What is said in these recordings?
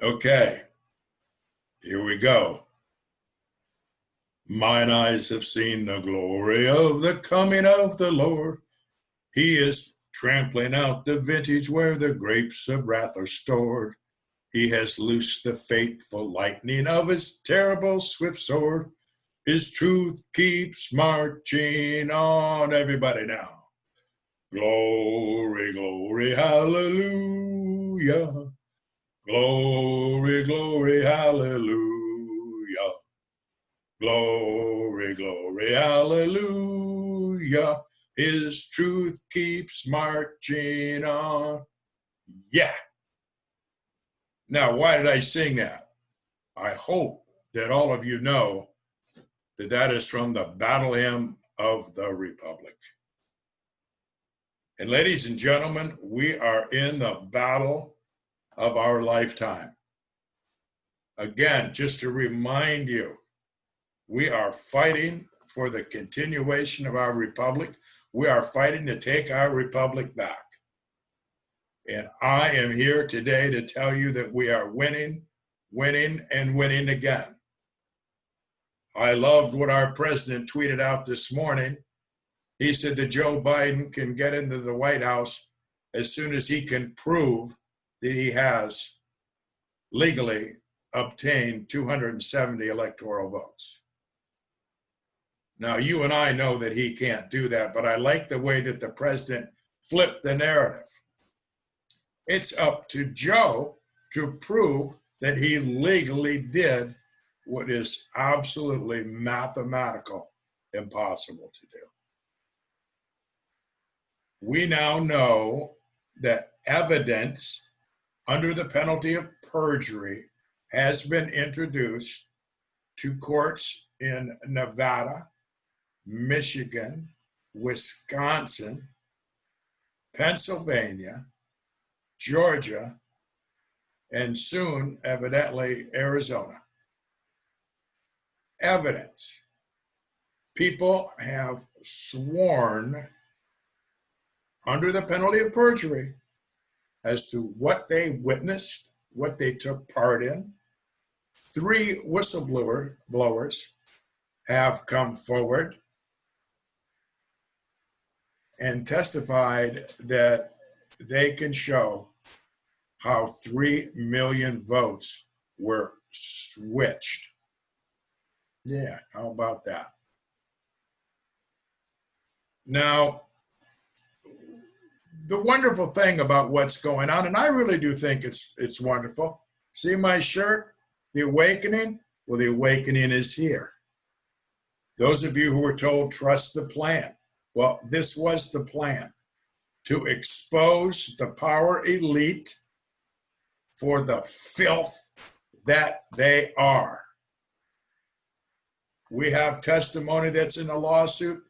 Okay, here we go. Mine eyes have seen the glory of the coming of the Lord. He is trampling out the vintage where the grapes of wrath are stored. He has loosed the fateful lightning of his terrible swift sword. His truth keeps marching on. Everybody now. Glory, glory, hallelujah. Glory, glory, hallelujah. Glory, glory, hallelujah. His truth keeps marching on. Yeah. Now, why did I sing that? I hope that all of you know that that is from the Battle Hymn of the Republic. And ladies and gentlemen, we are in the battle of our lifetime. Again, just to remind you, we are fighting for the continuation of our republic. We are fighting to take our republic back. And I am here today to tell you that we are winning, winning, and winning again. I loved what our president tweeted out this morning. He said that Joe Biden can get into the White House as soon as he can prove that he has legally obtained 270 electoral votes. Now, you and I know that he can't do that, but I like the way that the president flipped the narrative. It's up to Joe to prove that he legally did what is absolutely mathematical impossible to do. We now know that evidence under the penalty of perjury has been introduced to courts in Nevada, Michigan, Wisconsin, Pennsylvania, Georgia, and soon, evidently, Arizona. Evidence. People have sworn under the penalty of perjury as to what they witnessed, what they took part in. 3 whistleblowers have come forward and testified that they can show how 3 million votes were switched. Yeah, how about that? Now, the wonderful thing about what's going on, and I really do think it's wonderful. See my shirt, The Awakening? Well, the awakening is here. Those of you who were told, trust the plan. Well, this was the plan, to expose the power elite for the filth that they are. We have testimony that's in a lawsuit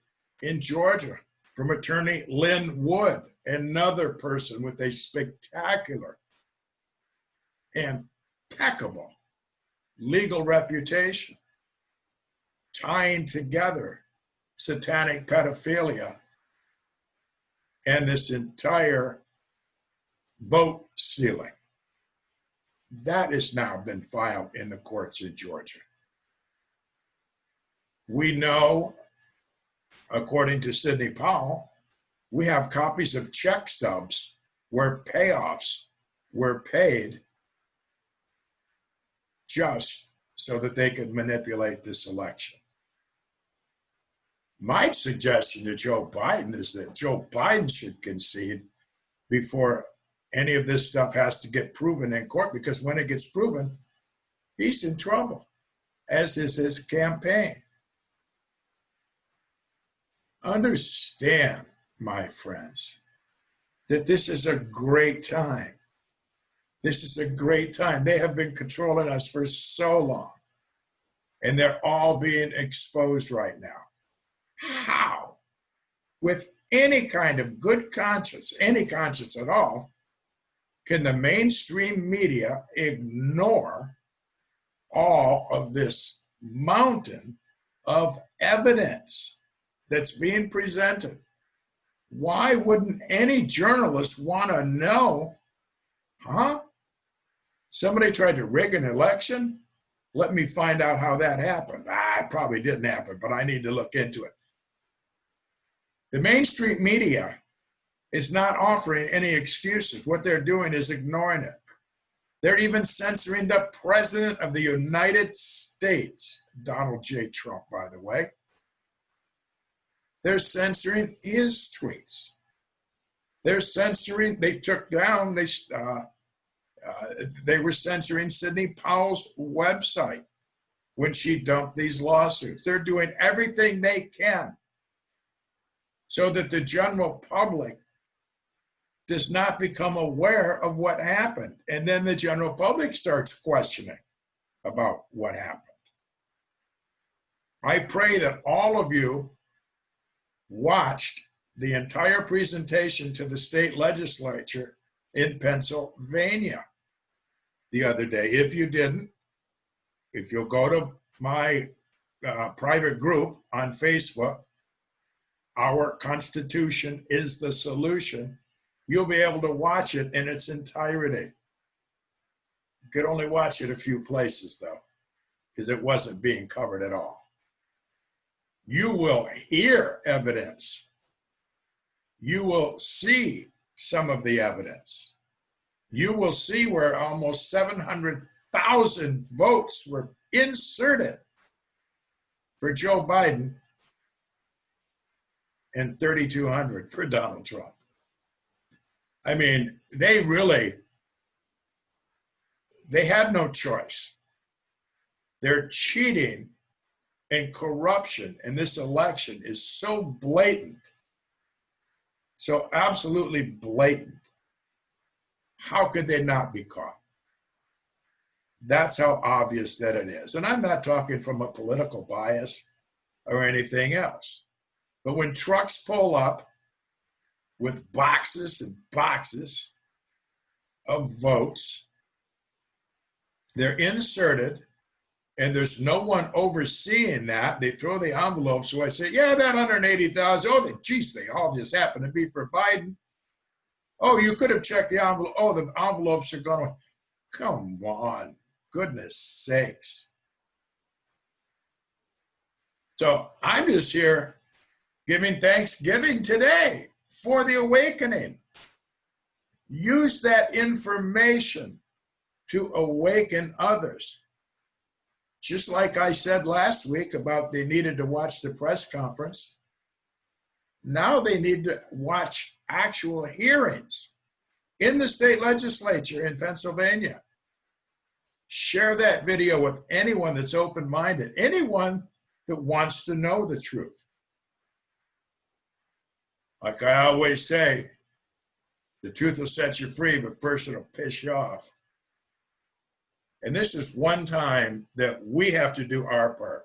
in Georgia from attorney Lynn Wood, another person with a spectacular, impeccable legal reputation, tying together satanic pedophilia and this entire vote stealing. That has now been filed in the courts in Georgia. We know, according to Sidney Powell, we have copies of check stubs where payoffs were paid just so that they could manipulate this election. My suggestion to Joe Biden is that Joe Biden should concede before any of this stuff has to get proven in court, because when it gets proven, he's in trouble, as is his campaign. Understand, my friends, that this is a great time. This is a great time. They have been controlling us for so long, and they're all being exposed right now. How, with any kind of good conscience, any conscience at all, can the mainstream media ignore all of this mountain of evidence that's being presented? Why wouldn't any journalist want to know, Somebody tried to rig an election? Let me find out how that happened. It probably didn't happen, but I need to look into it. The mainstream media is not offering any excuses. What they're doing is ignoring it. They're even censoring the President of the United States, Donald J. Trump, by the way. They're censoring his tweets. They're censoring, they took down, they were censoring Sidney Powell's website when she dumped these lawsuits. They're doing everything they can so that the general public does not become aware of what happened. And then the general public starts questioning about what happened. I pray that all of you watched the entire presentation to the state legislature in Pennsylvania the other day. If you didn't, if you'll go to my private group on Facebook, Our Constitution is the Solution, you'll be able to watch it in its entirety. You could only watch it a few places though, because it wasn't being covered at all. You will hear evidence. You will see some of the evidence. You will see where almost 700,000 votes were inserted for Joe Biden and 3,200 for Donald Trump. I mean, they had no choice. Their cheating and corruption in this election is so blatant, so absolutely blatant. How could they not be caught? That's how obvious that it is. And I'm not talking from a political bias or anything else. But when trucks pull up with boxes and boxes of votes, they're inserted, and there's no one overseeing that. They throw the envelopes away. Say, yeah, that 180,000. Oh, geez, they all just happen to be for Biden. Oh, you could have checked the envelope. Oh, the envelopes are going to. Come on, goodness sakes. So I'm just here giving Thanksgiving today for the awakening. Use that information to awaken others. Just like I said last week about they needed to watch the press conference. Now they need to watch actual hearings in the state legislature in Pennsylvania. Share that video with anyone that's open-minded, anyone that wants to know the truth. Like I always say, the truth will set you free, but first it'll piss you off. And this is one time that we have to do our part.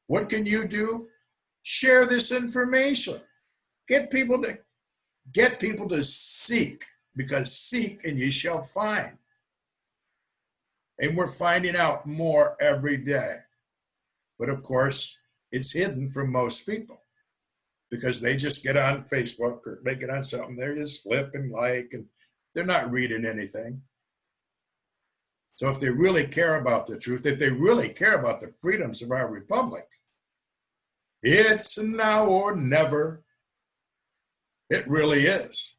What can you do? Share this information. Get people to seek, because seek and ye shall find. And we're finding out more every day. But of course, it's hidden from most people because they just get on Facebook or they get on something, they just flip and like, and they're not reading anything. So if they really care about the truth, if they really care about the freedoms of our republic, it's now or never. It really is.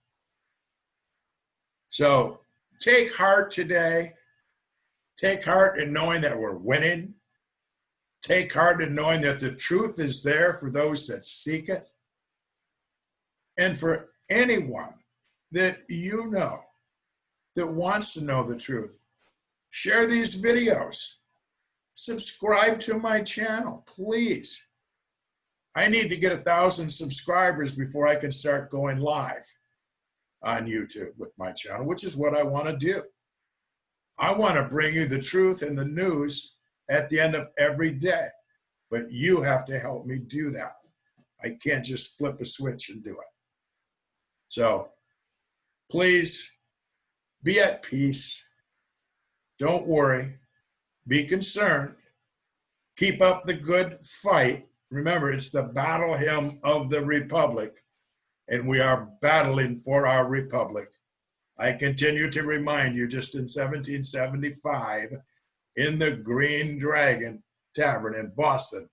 So take heart today. Take heart in knowing that we're winning. Take heart in knowing that the truth is there for those that seek it. And for anyone that you know that wants to know the truth, share these videos. Subscribe to my channel, please. I need to get 1,000 subscribers before I can start going live on YouTube with my channel, which is what I want to do. I want to bring you the truth and the news at the end of every day, but you have to help me do that. I can't just flip a switch and do it. So please be at peace. Don't worry. Be concerned. Keep up the good fight. Remember, it's the battle hymn of the Republic, and we are battling for our Republic I continue to remind you, just in 1775, in the Green Dragon Tavern in Boston,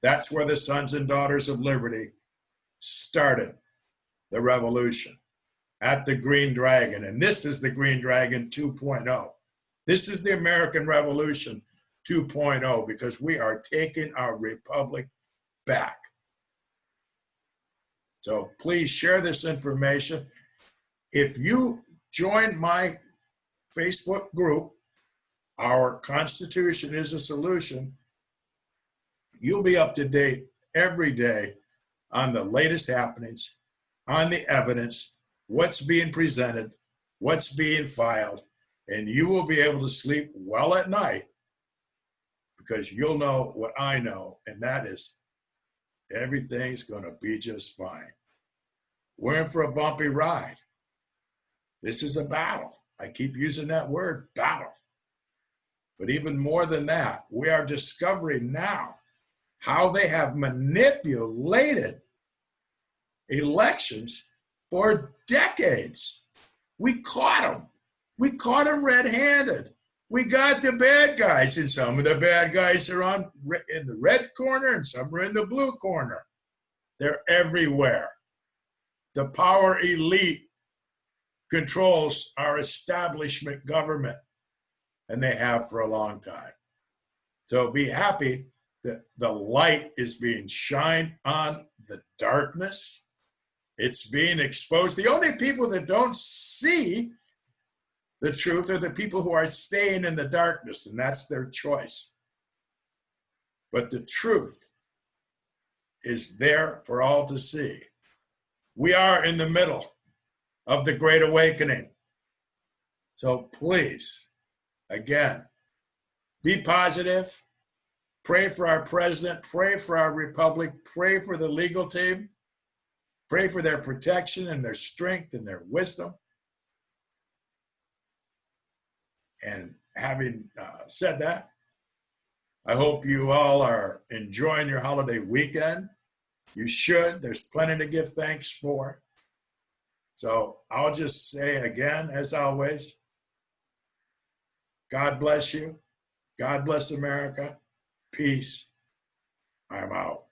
that's where the Sons and Daughters of Liberty started the revolution, at the Green Dragon. And this is the Green Dragon 2.0. This is the American Revolution 2.0, because we are taking our republic back. So please share this information. If you join my Facebook group, Our Constitution is a Solution, you'll be up to date every day on the latest happenings, on the evidence, what's being presented, what's being filed, and you will be able to sleep well at night because you'll know what I know, and that is everything's going to be just fine. We're in for a bumpy ride. This is a battle. I keep using that word, battle. But even more than that, we are discovering now how they have manipulated elections for decades. We caught them. We caught them red-handed. We got the bad guys, and some of the bad guys are in the red corner and some are in the blue corner. They're everywhere. The power elite controls our establishment government, and they have for a long time. So be happy that the light is being shined on the darkness. It's being exposed. The only people that don't see the truth are the people who are staying in the darkness, and that's their choice. But the truth is there for all to see. We are in the middle of the Great Awakening. So please, again, be positive. Pray for our president. Pray for our republic. Pray for the legal team. Pray for their protection and their strength and their wisdom. And having said that, I hope you all are enjoying your holiday weekend. You should. There's plenty to give thanks for. So I'll just say again, as always, God bless you. God bless America. Peace. I'm out.